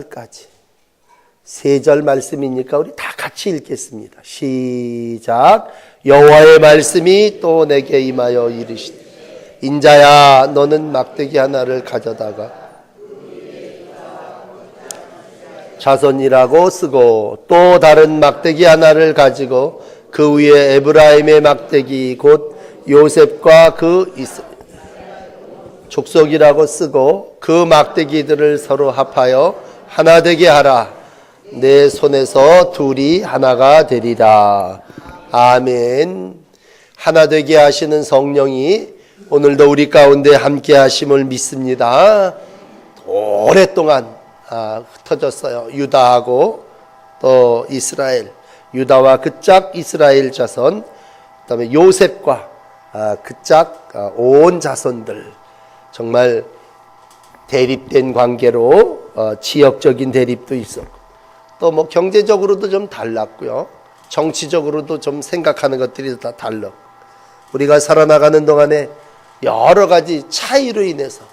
까지 세 절 말씀이니까 우리 다 같이 읽겠습니다. 시작. 여호와의 말씀이 또 내게 임하여 이르시되 인자야 너는 막대기 하나를 가져다가 자손이라고 쓰고 또 다른 막대기 하나를 가지고 그 위에 에브라임의 막대기 곧 요셉과 그 족속이라고 쓰고 그 막대기들을 서로 합하여 하나 되게 하라. 내 손에서 둘이 하나가 되리라. 아멘. 하나 되게 하시는 성령이 오늘도 우리 가운데 함께 하심을 믿습니다. 오랫동안 흩어졌어요. 유다하고 또 이스라엘, 유다와 그 짝 이스라엘 자손, 그 다음에 요셉과 그 짝 온 자손들, 정말 대립된 관계로 지역적인 대립도 있었고 또 뭐 경제적으로도 좀 달랐고요. 정치적으로도 좀 생각하는 것들이 다 달라. 우리가 살아나가는 동안에 여러 가지 차이로 인해서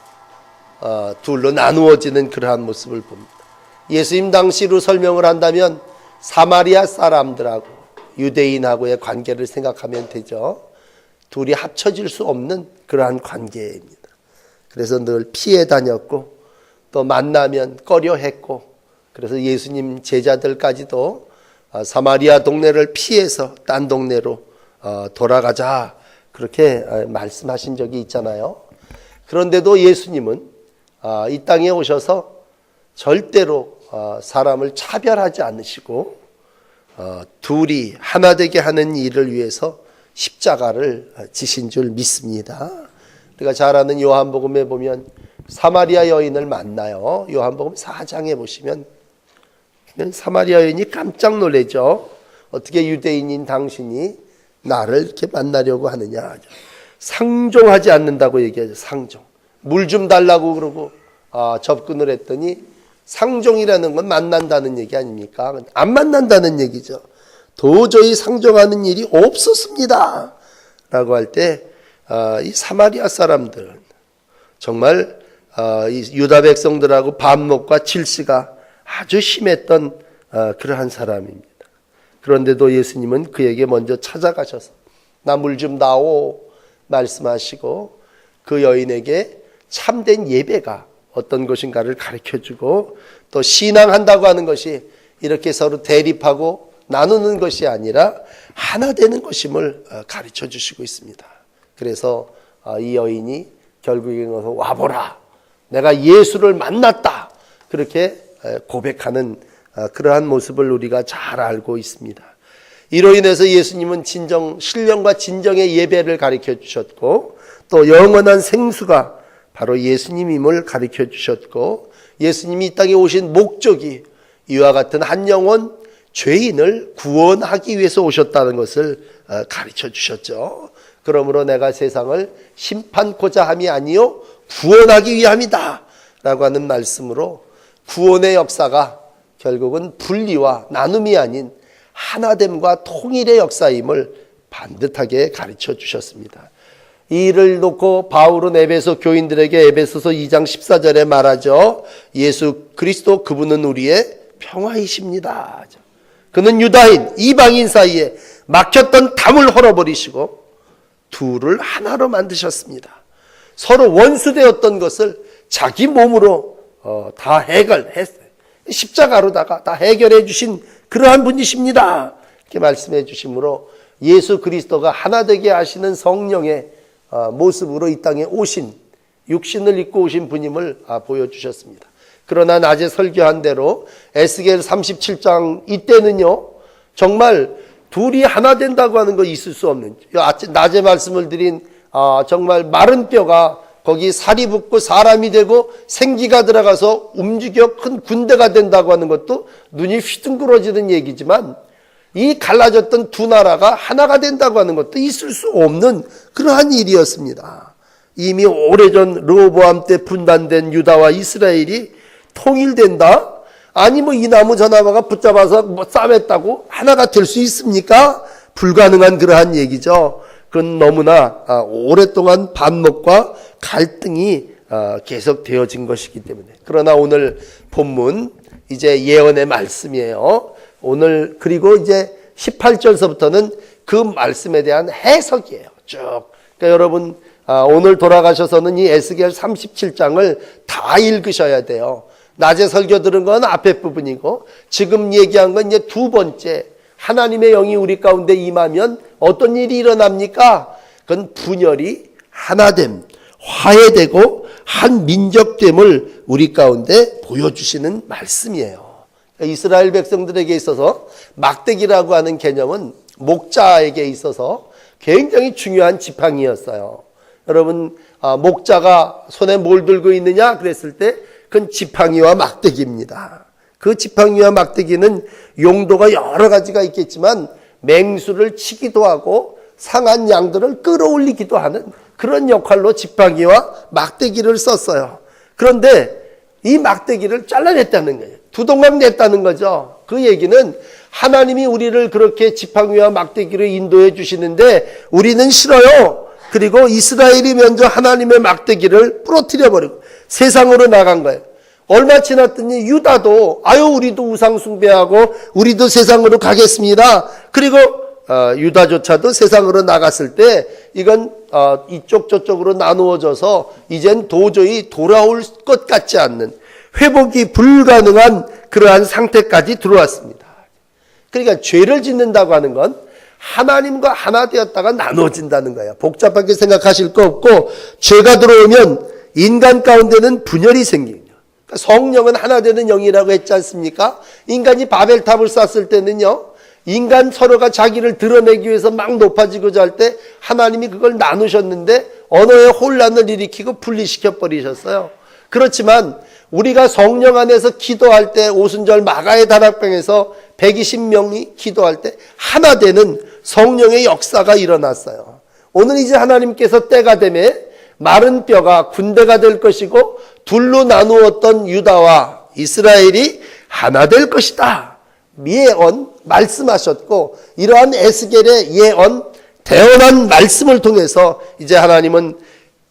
둘로 나누어지는 그러한 모습을 봅니다. 예수님 당시로 설명을 한다면 사마리아 사람들하고 유대인하고의 관계를 생각하면 되죠. 둘이 합쳐질 수 없는 그러한 관계입니다. 그래서 늘 피해 다녔고 또 만나면 꺼려했고 그래서 예수님 제자들까지도 사마리아 동네를 피해서 딴 동네로 돌아가자 그렇게 말씀하신 적이 있잖아요. 그런데도 예수님은 이 땅에 오셔서 절대로 사람을 차별하지 않으시고 둘이 하나 되게 하는 일을 위해서 십자가를 지신 줄 믿습니다. 우리가 잘 아는 요한복음에 보면 사마리아 여인을 만나요. 요한복음 4장에 보시면 사마리아 여인이 깜짝 놀라죠. 어떻게 유대인인 당신이 나를 이렇게 만나려고 하느냐. 상종하지 않는다고 얘기하죠. 상종. 물 좀 달라고 그러고 접근을 했더니 상종이라는 건 만난다는 얘기 아닙니까? 안 만난다는 얘기죠. 도저히 상종하는 일이 없었습니다 라고 할 때 이 사마리아 사람들은 정말 이 유다 백성들하고 반목과 질시가 아주 심했던 그러한 사람입니다. 그런데도 예수님은 그에게 먼저 찾아가셔서 나 물 좀 다오 말씀하시고 그 여인에게 참된 예배가 어떤 것인가를 가르쳐주고 또 신앙한다고 하는 것이 이렇게 서로 대립하고 나누는 것이 아니라 하나 되는 것임을 가르쳐 주시고 있습니다. 그래서 이 여인이 결국에 와보라 내가 예수를 만났다 그렇게 고백하는 그러한 모습을 우리가 잘 알고 있습니다. 이로 인해서 예수님은 신령과 진정의 예배를 가르쳐 주셨고 또 영원한 생수가 바로 예수님임을 가르쳐 주셨고 예수님이 이 땅에 오신 목적이 이와 같은 한 영혼 죄인을 구원하기 위해서 오셨다는 것을 가르쳐 주셨죠. 그러므로 내가 세상을 심판코자 함이 아니요 구원하기 위함이다 라고 하는 말씀으로 구원의 역사가 결국은 분리와 나눔이 아닌 하나됨과 통일의 역사임을 반듯하게 가르쳐 주셨습니다. 이 일을 놓고 바울은 에베소 교인들에게 에베소서 2장 14절에 말하죠. 예수 그리스도 그분은 우리의 평화이십니다. 그는 유다인 이방인 사이에 막혔던 담을 헐어버리시고 둘을 하나로 만드셨습니다. 서로 원수되었던 것을 자기 몸으로 다 해결했어요. 십자가로다가 다 해결해 주신 그러한 분이십니다. 이렇게 말씀해 주심으로 예수 그리스도가 하나 되게 하시는 성령의 모습으로 이 땅에 오신 육신을 입고 오신 분임을 보여주셨습니다. 그러나 낮에 설교한 대로 에스겔 37장 이때는요 정말 둘이 하나 된다고 하는 거 있을 수 없는 낮에 말씀을 드린 정말 마른 뼈가 거기 살이 붙고 사람이 되고 생기가 들어가서 움직여 큰 군대가 된다고 하는 것도 눈이 휘둥그러지는 얘기지만 이 갈라졌던 두 나라가 하나가 된다고 하는 것도 있을 수 없는 그러한 일이었습니다. 이미 오래전 르호보암 때 분단된 유다와 이스라엘이 통일된다? 아니 뭐 이 나무 저 나무가 붙잡아서 뭐 싸맸다고 하나가 될 수 있습니까? 불가능한 그러한 얘기죠. 그건 너무나 오랫동안 반목과 갈등이 계속 되어진 것이기 때문에. 그러나 오늘 본문 이제 예언의 말씀이에요. 오늘 그리고 이제 18절서부터는 그 말씀에 대한 해석이에요. 쭉. 그러니까 여러분 오늘 돌아가셔서는 이 에스겔 37장을 다 읽으셔야 돼요. 낮에 설교 들은 건 앞에 부분이고 지금 얘기한 건 이제 두 번째, 하나님의 영이 우리 가운데 임하면 어떤 일이 일어납니까? 그건 분열이 하나됨, 화해되고 한 민족됨을 우리 가운데 보여주시는 말씀이에요. 이스라엘 백성들에게 있어서 막대기라고 하는 개념은 목자에게 있어서 굉장히 중요한 지팡이였어요. 여러분 목자가 손에 뭘 들고 있느냐 그랬을 때 그건 지팡이와 막대기입니다. 그 지팡이와 막대기는 용도가 여러 가지가 있겠지만 맹수를 치기도 하고 상한 양들을 끌어올리기도 하는 그런 역할로 지팡이와 막대기를 썼어요. 그런데 이 막대기를 잘라냈다는 거예요. 두동강 냈다는 거죠. 그 얘기는 하나님이 우리를 그렇게 지팡이와 막대기로 인도해 주시는데 우리는 싫어요. 그리고 이스라엘이 먼저 하나님의 막대기를 부러뜨려 버리고 세상으로 나간 거예요. 얼마 지났더니 유다도 우리도 우상 숭배하고 우리도 세상으로 가겠습니다. 그리고 유다조차도 세상으로 나갔을 때 이건 이쪽 저쪽으로 나누어져서 이젠 도저히 돌아올 것 같지 않는 회복이 불가능한 그러한 상태까지 들어왔습니다. 그러니까 죄를 짓는다고 하는 건 하나님과 하나 되었다가 나누어진다는 거예요. 복잡하게 생각하실 거 없고 죄가 들어오면 인간 가운데는 분열이 생겨요. 그러니까 성령은 하나 되는 영이라고 했지 않습니까? 인간이 바벨탑을 쌓았을 때는요. 인간 서로가 자기를 드러내기 위해서 막 높아지고자 할 때 하나님이 그걸 나누셨는데 언어의 혼란을 일으키고 분리시켜 버리셨어요. 그렇지만 우리가 성령 안에서 기도할 때 오순절 마가의 다락방에서 120명이 기도할 때 하나 되는 성령의 역사가 일어났어요. 오늘 이제 하나님께서 때가 되매 마른 뼈가 군대가 될 것이고 둘로 나누었던 유다와 이스라엘이 하나 될 것이다. 예언 말씀하셨고 이러한 에스겔의 예언 대언한 말씀을 통해서 이제 하나님은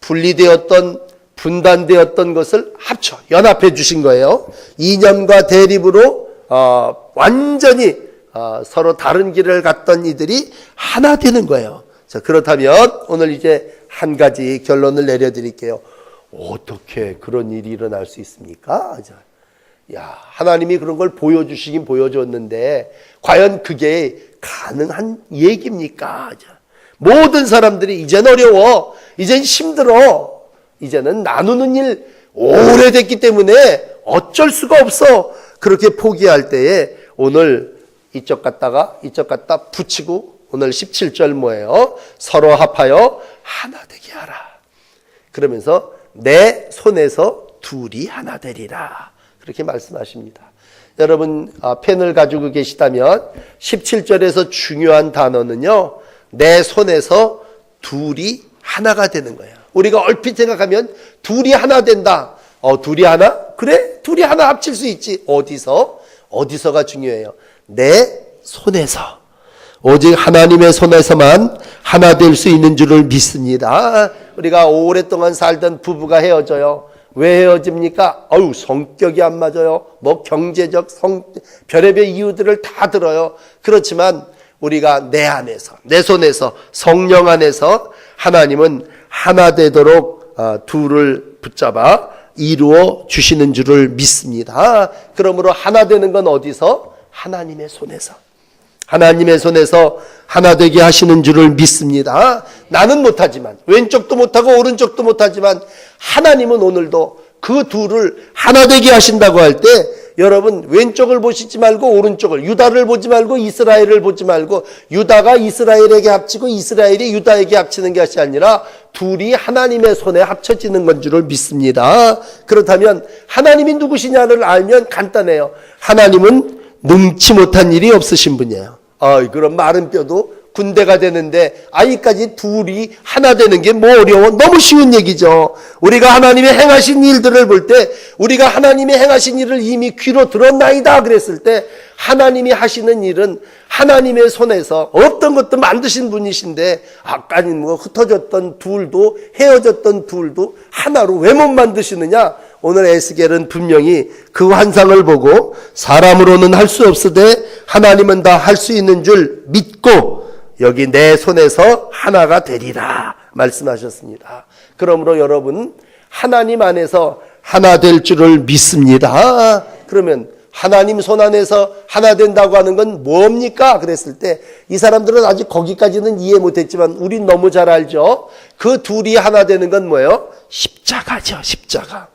분리되었던 분단되었던 것을 합쳐 연합해 주신 거예요. 이념과 대립으로 완전히 서로 다른 길을 갔던 이들이 하나 되는 거예요. 자, 그렇다면 오늘 이제 한 가지 결론을 내려드릴게요. 어떻게 그런 일이 일어날 수 있습니까? 하나님이 그런 걸 보여주시긴 보여줬는데 과연 그게 가능한 얘기입니까? 모든 사람들이 이젠 어려워, 이젠 힘들어, 이제는 나누는 일 오래됐기 때문에 어쩔 수가 없어. 그렇게 포기할 때에 오늘 이쪽 갔다가 이쪽 갖다 붙이고 오늘 17절 뭐예요? 서로 합하여 하나 되게 하라. 그러면서 내 손에서 둘이 하나 되리라. 그렇게 말씀하십니다. 여러분 펜을 가지고 계시다면 17절에서 중요한 단어는요. 내 손에서 둘이 하나가 되는 거예요. 우리가 얼핏 생각하면 둘이 하나 된다. 둘이 하나? 그래? 둘이 하나 합칠 수 있지. 어디서? 어디서가 중요해요. 내 손에서. 오직 하나님의 손에서만 하나 될 수 있는 줄을 믿습니다. 우리가 오랫동안 살던 부부가 헤어져요. 왜 헤어집니까? 성격이 안 맞아요. 경제적, 별의별 이유들을 다 들어요. 그렇지만 우리가 내 안에서, 내 손에서, 성령 안에서 하나님은 하나 되도록 둘을 붙잡아 이루어 주시는 줄을 믿습니다. 그러므로 하나 되는 건 어디서? 하나님의 손에서. 하나님의 손에서 하나 되게 하시는 줄을 믿습니다. 나는 못하지만, 왼쪽도 못하고 오른쪽도 못하지만 하나님은 오늘도 그 둘을 하나 되게 하신다고 할 때 여러분 왼쪽을 보시지 말고 오른쪽을, 유다를 보지 말고 이스라엘을 보지 말고 유다가 이스라엘에게 합치고 이스라엘이 유다에게 합치는 것이 아니라 둘이 하나님의 손에 합쳐지는 건 줄을 믿습니다. 그렇다면 하나님이 누구시냐를 알면 간단해요. 하나님은 능치 못한 일이 없으신 분이에요. 그럼 마른 뼈도 군대가 되는데 아이까지 둘이 하나 되는 게 뭐 어려워? 너무 쉬운 얘기죠. 우리가 하나님의 행하신 일들을 볼 때 우리가 하나님의 행하신 일을 이미 귀로 들었나이다 그랬을 때 하나님이 하시는 일은 하나님의 손에서 어떤 것도 만드신 분이신데 아까는 뭐 흩어졌던 둘도 헤어졌던 둘도 하나로 왜 못 만드시느냐? 오늘 에스겔은 분명히 그 환상을 보고 사람으로는 할 수 없으되 하나님은 다 할 수 있는 줄 믿고 여기 내 손에서 하나가 되리라 말씀하셨습니다. 그러므로 여러분 하나님 안에서 하나 될 줄을 믿습니다. 그러면 하나님 손 안에서 하나 된다고 하는 건 뭡니까? 그랬을 때 이 사람들은 아직 거기까지는 이해 못했지만 우린 너무 잘 알죠. 그 둘이 하나 되는 건 뭐예요? 십자가죠. 십자가.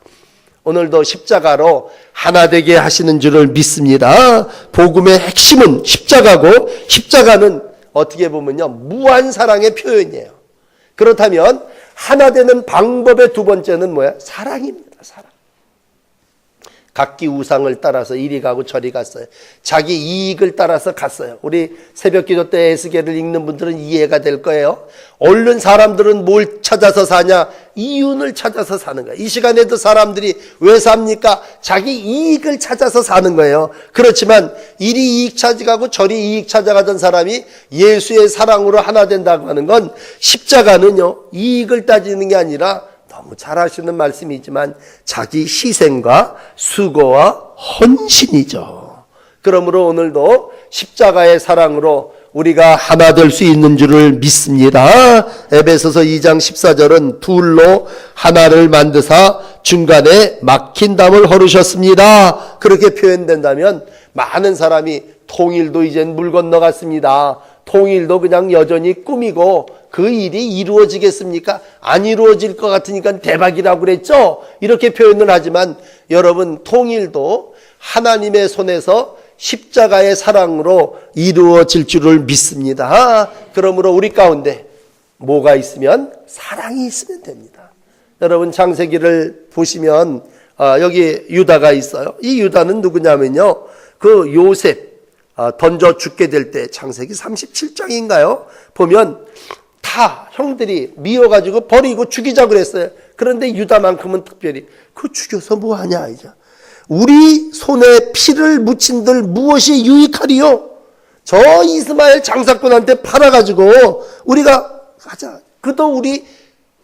오늘도 십자가로 하나 되게 하시는 줄을 믿습니다. 복음의 핵심은 십자가고 십자가는 어떻게 보면요 무한 사랑의 표현이에요. 그렇다면 하나 되는 방법의 두 번째는 뭐야? 사랑입니다. 사랑. 각기 우상을 따라서 이리 가고 저리 갔어요. 자기 이익을 따라서 갔어요. 우리 새벽기도 때 에스겔을 읽는 분들은 이해가 될 거예요. 얼른 사람들은 뭘 찾아서 사냐? 이윤을 찾아서 사는 거예요. 이 시간에도 사람들이 왜 삽니까? 자기 이익을 찾아서 사는 거예요. 그렇지만 이리 이익 찾아가고 저리 이익 찾아가던 사람이 예수의 사랑으로 하나 된다고 하는 건 십자가는요 이익을 따지는 게 아니라 너무 잘 아시는 말씀이지만 자기 희생과 수고와 헌신이죠. 그러므로 오늘도 십자가의 사랑으로 우리가 하나 될 수 있는 줄을 믿습니다. 에베소서 2장 14절은 둘로 하나를 만드사 중간에 막힌 담을 허르셨습니다. 그렇게 표현된다면 많은 사람이 통일도 이젠 물 건너갔습니다. 통일도 그냥 여전히 꿈이고 그 일이 이루어지겠습니까? 안 이루어질 것 같으니까 대박이라고 그랬죠? 이렇게 표현을 하지만 여러분 통일도 하나님의 손에서 십자가의 사랑으로 이루어질 줄을 믿습니다. 그러므로 우리 가운데 뭐가 있으면? 사랑이 있으면 됩니다. 여러분 창세기를 보시면 여기 유다가 있어요. 이 유다는 누구냐면요 그 요셉 던져 죽게 될 때 창세기 37장인가요? 보면 다 형들이 미워가지고 버리고 죽이자 그랬어요. 그런데 유다만큼은 특별히 그 죽여서 뭐하냐 이제 우리 손에 피를 묻힌들 무엇이 유익하리요? 저 이스마엘 장사꾼한테 팔아가지고 우리가 가자. 그도 우리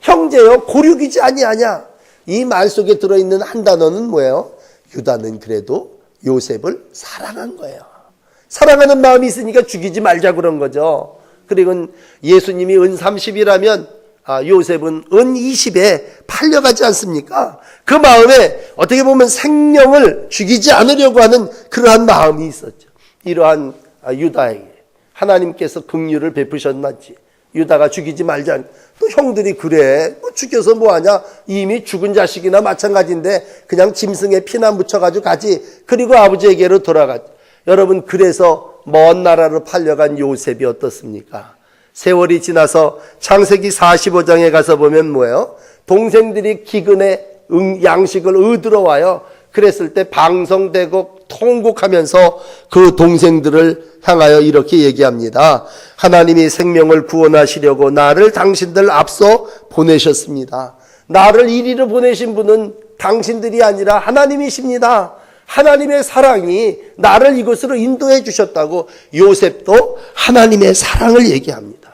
형제요 고륙이지 아니하냐. 이 말 속에 들어있는 한 단어는 뭐예요? 유다는 그래도 요셉을 사랑한 거예요. 사랑하는 마음이 있으니까 죽이지 말자 그런 거죠. 그리고 예수님이 은 30이라면 요셉은 은 20에 팔려가지 않습니까? 그 마음에 어떻게 보면 생명을 죽이지 않으려고 하는 그러한 마음이 있었죠. 이러한 유다에게 하나님께서 긍휼을 베푸셨는지 유다가 죽이지 말자. 또 형들이 그래 뭐 죽여서 뭐하냐. 이미 죽은 자식이나 마찬가지인데 그냥 짐승에 피나 묻혀가지고 가지. 그리고 아버지에게로 돌아가지. 여러분 그래서 먼 나라로 팔려간 요셉이 어떻습니까? 세월이 지나서 창세기 45장에 가서 보면 뭐예요? 동생들이 기근에 양식을 얻으러 와요. 그랬을 때 방성되고 통곡하면서 그 동생들을 향하여 이렇게 얘기합니다. 하나님이 생명을 구원하시려고 나를 당신들 앞서 보내셨습니다. 나를 이리로 보내신 분은 당신들이 아니라 하나님이십니다. 하나님의 사랑이 나를 이곳으로 인도해 주셨다고 요셉도 하나님의 사랑을 얘기합니다.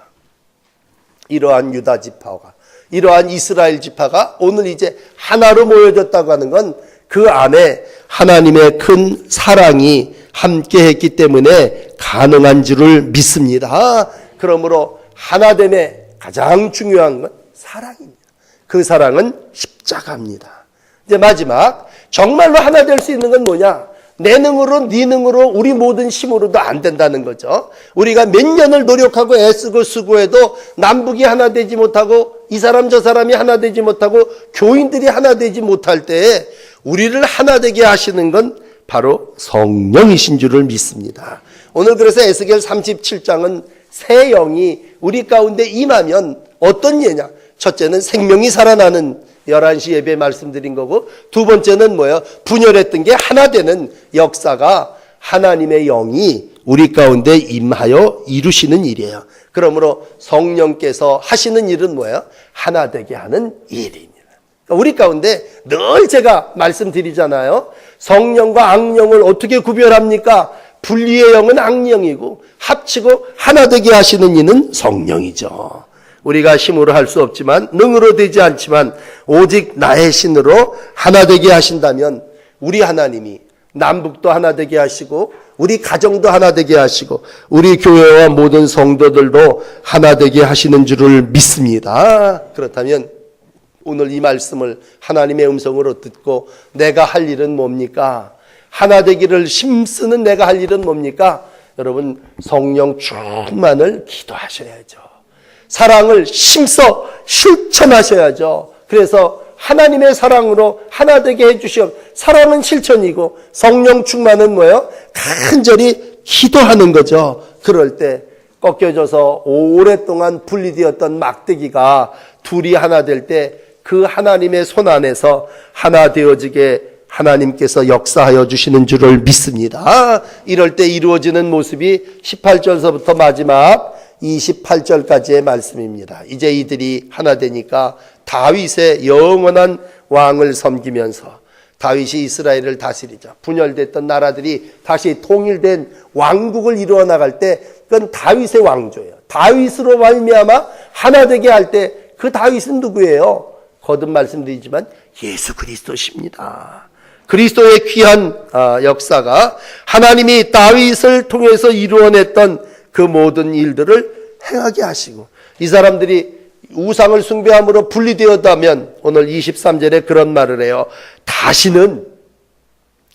이러한 유다 지파가 이러한 이스라엘 지파가 오늘 이제 하나로 모여졌다고 하는 건 그 안에 하나님의 큰 사랑이 함께 했기 때문에 가능한 줄을 믿습니다. 그러므로 하나됨의 가장 중요한 건 사랑입니다. 그 사랑은 십자가입니다. 이제 마지막 정말로 하나 될 수 있는 건 뭐냐? 내 능으로 네 능으로 우리 모든 힘으로도 안 된다는 거죠. 우리가 몇 년을 노력하고 애쓰고 수고해도 남북이 하나 되지 못하고 이 사람 저 사람이 하나 되지 못하고 교인들이 하나 되지 못할 때 우리를 하나 되게 하시는 건 바로 성령이신 줄을 믿습니다. 오늘 그래서 에스겔 37장은 새 영이 우리 가운데 임하면 어떤 예냐? 첫째는 생명이 살아나는 11시 예배 말씀드린 거고 두 번째는 뭐예요? 분열했던 게 하나 되는 역사가 하나님의 영이 우리 가운데 임하여 이루시는 일이에요. 그러므로 성령께서 하시는 일은 뭐예요? 하나 되게 하는 일입니다. 우리 가운데 늘 제가 말씀드리잖아요. 성령과 악령을 어떻게 구별합니까? 분리의 영은 악령이고 합치고 하나 되게 하시는 이는 성령이죠. 우리가 힘으로 할 수 없지만, 능으로 되지 않지만 오직 나의 신으로 하나 되게 하신다면 우리 하나님이 남북도 하나 되게 하시고 우리 가정도 하나 되게 하시고 우리 교회와 모든 성도들도 하나 되게 하시는 줄을 믿습니다. 그렇다면 오늘 이 말씀을 하나님의 음성으로 듣고 내가 할 일은 뭡니까? 하나 되기를 힘쓰는 내가 할 일은 뭡니까? 여러분, 성령 충만을 기도하셔야죠. 사랑을 힘써 실천하셔야죠. 그래서 하나님의 사랑으로 하나 되게 해주시오. 사랑은 실천이고 성령 충만은 뭐예요? 간절히 기도하는 거죠. 그럴 때 꺾여져서 오랫동안 분리되었던 막대기가 둘이 하나 될 때 그 하나님의 손 안에서 하나 되어지게 하나님께서 역사하여 주시는 줄을 믿습니다. 이럴 때 이루어지는 모습이 18절서부터 마지막 28절까지의 말씀입니다. 이제 이들이 하나 되니까 다윗의 영원한 왕을 섬기면서 다윗이 이스라엘을 다스리자 분열됐던 나라들이 다시 통일된 왕국을 이루어 나갈 때 그건 다윗의 왕조예요. 다윗으로 말미암아 하나 되게 할 때 그 다윗은 누구예요? 거듭 말씀드리지만 예수 그리스도십니다. 그리스도의 귀한 역사가 하나님이 다윗을 통해서 이루어냈던 그 모든 일들을 행하게 하시고, 이 사람들이 우상을 숭배함으로 분리되었다면 오늘 23절에 그런 말을 해요. 다시는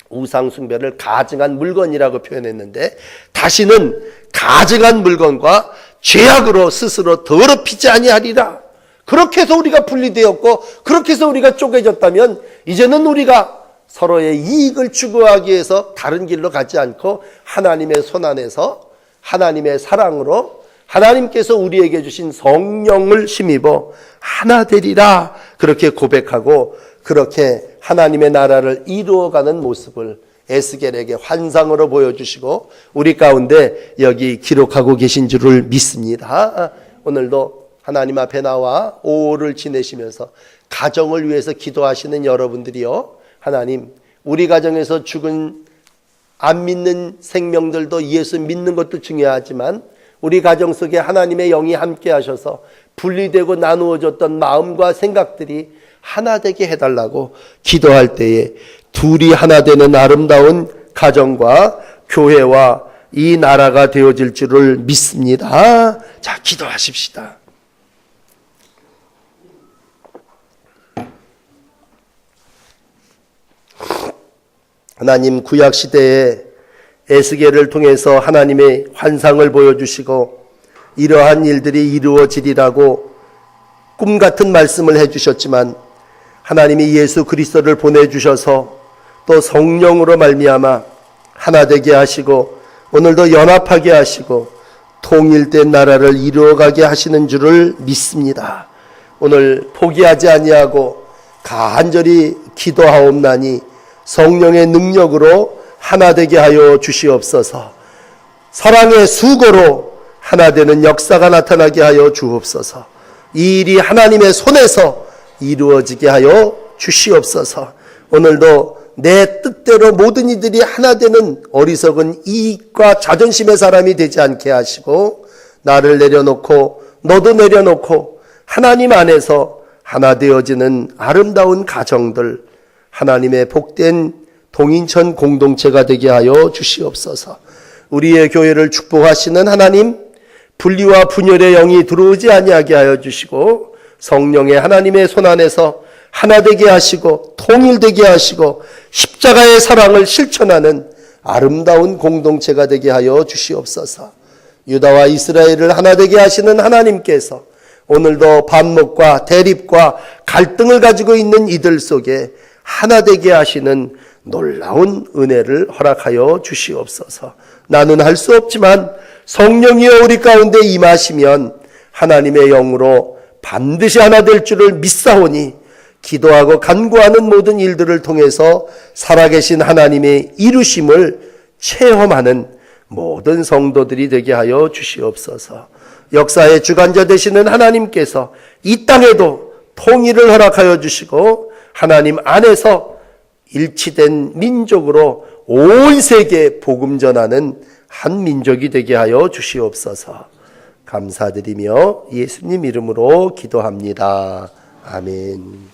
우상 숭배를 가증한 물건이라고 표현했는데, 다시는 가증한 물건과 죄악으로 스스로 더럽히지 아니하리라. 그렇게 해서 우리가 분리되었고 그렇게 해서 우리가 쪼개졌다면 이제는 우리가 서로의 이익을 추구하기 위해서 다른 길로 가지 않고 하나님의 손 안에서 하나님의 사랑으로 하나님께서 우리에게 주신 성령을 힘입어 하나 되리라, 그렇게 고백하고 그렇게 하나님의 나라를 이루어가는 모습을 에스겔에게 환상으로 보여주시고 우리 가운데 여기 기록하고 계신 줄을 믿습니다. 오늘도 하나님 앞에 나와 오후를 지내시면서 가정을 위해서 기도하시는 여러분들이요, 하나님, 우리 가정에서 죽은 안 믿는 생명들도 예수 믿는 것도 중요하지만 우리 가정 속에 하나님의 영이 함께 하셔서 분리되고 나누어졌던 마음과 생각들이 하나 되게 해달라고 기도할 때에 둘이 하나 되는 아름다운 가정과 교회와 이 나라가 되어질 줄을 믿습니다. 자, 기도하십시다. 하나님, 구약시대에 에스겔을 통해서 하나님의 환상을 보여주시고 이러한 일들이 이루어지리라고 꿈같은 말씀을 해주셨지만 하나님이 예수 그리스도를 보내주셔서 또 성령으로 말미암아 하나 되게 하시고 오늘도 연합하게 하시고 통일된 나라를 이루어가게 하시는 줄을 믿습니다. 오늘 포기하지 아니하고 간절히 기도하옵나니 성령의 능력으로 하나 되게 하여 주시옵소서. 사랑의 수고로 하나 되는 역사가 나타나게 하여 주옵소서. 이 일이 하나님의 손에서 이루어지게 하여 주시옵소서. 오늘도 내 뜻대로 모든 이들이 하나 되는 어리석은 이익과 자존심의 사람이 되지 않게 하시고 나를 내려놓고 너도 내려놓고 하나님 안에서 하나 되어지는 아름다운 가정들, 하나님의 복된 동인천 공동체가 되게 하여 주시옵소서. 우리의 교회를 축복하시는 하나님, 분리와 분열의 영이 들어오지 아니하게 하여 주시고 성령의 하나님의 손 안에서 하나 되게 하시고 통일되게 하시고 십자가의 사랑을 실천하는 아름다운 공동체가 되게 하여 주시옵소서. 유다와 이스라엘을 하나 되게 하시는 하나님께서 오늘도 반목과 대립과 갈등을 가지고 있는 이들 속에 하나 되게 하시는 놀라운 은혜를 허락하여 주시옵소서. 나는 할 수 없지만 성령이여 우리 가운데 임하시면 하나님의 영으로 반드시 하나 될 줄을 믿사오니 기도하고 간구하는 모든 일들을 통해서 살아계신 하나님의 이루심을 체험하는 모든 성도들이 되게 하여 주시옵소서. 역사의 주관자 되시는 하나님께서 이 땅에도 통일을 허락하여 주시고 하나님 안에서 일치된 민족으로 온 세계에 복음 전하는 한 민족이 되게 하여 주시옵소서. 감사드리며 예수님 이름으로 기도합니다. 아멘.